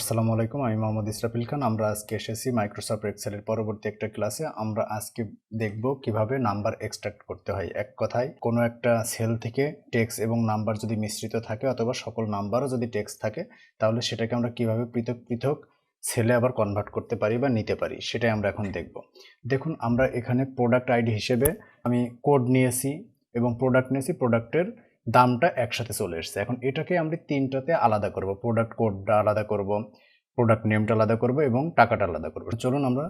আসসালামু আলাইকুম, আমি মোহাম্মদ ইসরাফিল খান। আমরা আজকে এসেছি মাইক্রোসফট এক্সেলের পরবর্তী একটা ক্লাসে। আমরা আজকে দেখব কিভাবে নাম্বার এক্সট্রাক্ট করতে হয়। এক কথায় কোনো একটা সেল থেকে টেক্সট এবং নাম্বার যদি মিশ্রিত থাকে অথবা সকল নাম্বারও যদি টেক্সট থাকে, তাহলে সেটাকে আমরা কিভাবে পৃথক পৃথক সেলে আবার কনভার্ট করতে পারি বা নিতে পারি, সেটাই আমরা এখন দেখব। দেখুন, আমরা এখানে প্রোডাক্ট আইডি হিসেবে আমি কোড নিয়েছি এবং প্রোডাক্ট নিয়েছি। প্রোডাক্টের দামটা একসাথে চলে এসেছে। এখন এটাকে আমরা তিনটাতে আলাদা করব। প্রোডাক্ট কোডটা আলাদা করব, প্রোডাক্ট নেমটা আলাদা করব এবং টাকাটা আলাদা করব। চলুন আমরা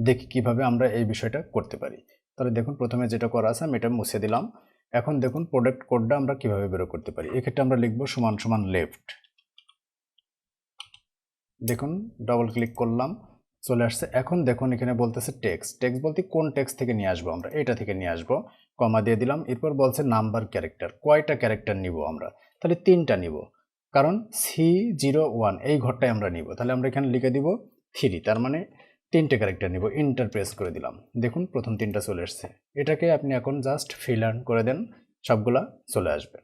দেখি কিভাবে আমরা এই বিষয়টা করতে পারি। তাহলে দেখুন, প্রথমে যেটা করা আছে আমি এটা মুছে দিলাম। এখন দেখুন প্রোডাক্ট কোডটা আমরা কিভাবে বের করতে পারি। এক্ষেত্রে আমরা লিখব সমান সমান লেফট। দেখুন, ডবল ক্লিক করলাম, চলে আসছে। এখন দেখুন এখানে বলতেছে টেক্সট। টেক্সট বলতে কোন টেক্সট থেকে নিয়ে আসবো, আমরা এটা থেকে নিয়ে আসবো। কমা দিয়ে দিলাম। এরপর বলছে নাম্বার ক্যারেক্টার, কয়টা ক্যারেক্টার নিব আমরা। তাহলে 3টা নিব, কারণ C01 এই ঘরটাই আমরা নিব। তাহলে আমরা এখানে লিখে দিব 3, তার মানে 3টে ক্যারেক্টার নিব। ইন্টার প্রেস করে দিলাম। দেখুন প্রথম 3টা চলে আসছে। এটাকে আপনি এখন জাস্ট ফিল আন করে দেন, সবগুলা চলে আসবে।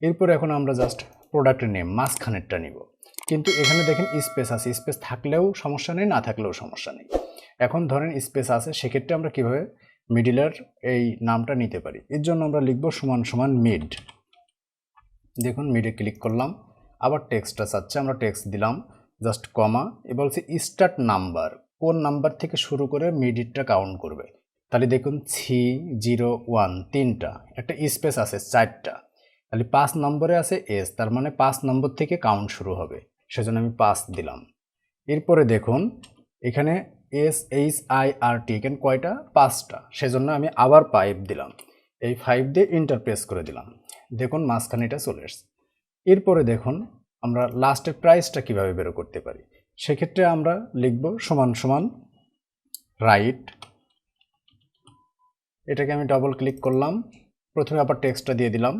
এরপর এখন আমরা জাস্ট প্রোডাক্টের নেম মাঝখানেরটা নিব, কিন্তু এখানে দেখেন স্পেস আছে। স্পেস থাকলেও সমস্যা নেই, না থাকলেও সমস্যা নেই। এখন ধরেন স্পেস আছে, সেক্ষেত্রে আমরা কিভাবে মিডিলের এই নামটা নিতে পারি। এর জন্য আমরা লিখব সমান সমান মিড। দেখুন মিডে ক্লিক করলাম, আবার টেক্সটটা চাচ্ছে, আমরা টেক্সট দিলাম, জাস্ট কমা। এ বলছে স্টার্ট নাম্বার, কোন নাম্বার থেকে শুরু করে মিডিটটা কাউন্ট করবে। তাহলে দেখুন C01 3টা, একটা স্পেস আছে 4টা, তাহলে 5 নম্বরে আছে এস, তার মানে 5 নম্বর থেকে কাউন্ট শুরু হবে, সেজন্য আমি 5 দিলাম। এরপরে দেখুন এখানে SHIRT, এখানে কয়টা, 5টা, সেজন্য আমি আবার 5 দিলাম। এই 5 দিয়ে ইন্টার প্রেস করে দিলাম। দেখুন মাঝখানে এটা চলে এসছে। এরপরে দেখুন আমরা লাস্টের প্রাইসটা কিভাবে বের করতে পারি। সেক্ষেত্রে আমরা লিখব সমান সমান রাইট। এটাকে আমি ডবল ক্লিক করলাম, প্রথমে আবার টেক্সটটা দিয়ে দিলাম,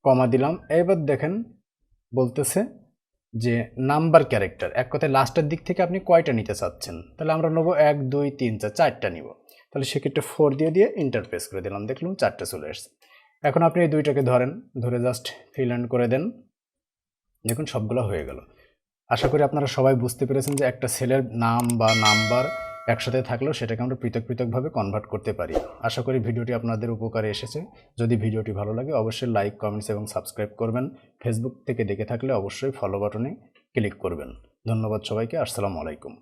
কমা দিলাম। এবার দেখেন বলতেছে যে নাম্বার ক্যারেক্টার, এক কথায় লাস্টের দিক থেকে আপনি কয়টা নিতে চাচ্ছেন। তাহলে আমরা নেবো 1 2 3 4, 4টা নিব। তাহলে সেক্ষেত্রে 4 দিয়ে ইন্টার প্রেস করে দিলাম। দেখলাম 4টা চলে আসছে। এখন আপনি এই দুইটাকে ধরে জাস্ট ফিল আন করে দেন। দেখুন সবগুলো হয়ে গেল। আশা করি আপনারা সবাই বুঝতে পেরেছেন যে একটা সেলের নাম বা নাম্বার একসাথে থাকলেও সেটাকে আমরা পৃথক পৃথকভাবে কনভার্ট করতে পারি। আশা করি ভিডিওটি আপনাদের উপকারে এসেছে। যদি ভিডিওটি ভালো লাগে অবশ্যই লাইক, কমেন্টস এবং সাবস্ক্রাইব করবেন। ফেসবুক থেকে দেখে থাকলে অবশ্যই ফলো বাটনে ক্লিক করবেন। ধন্যবাদ সবাইকে। আসসালামু আলাইকুম।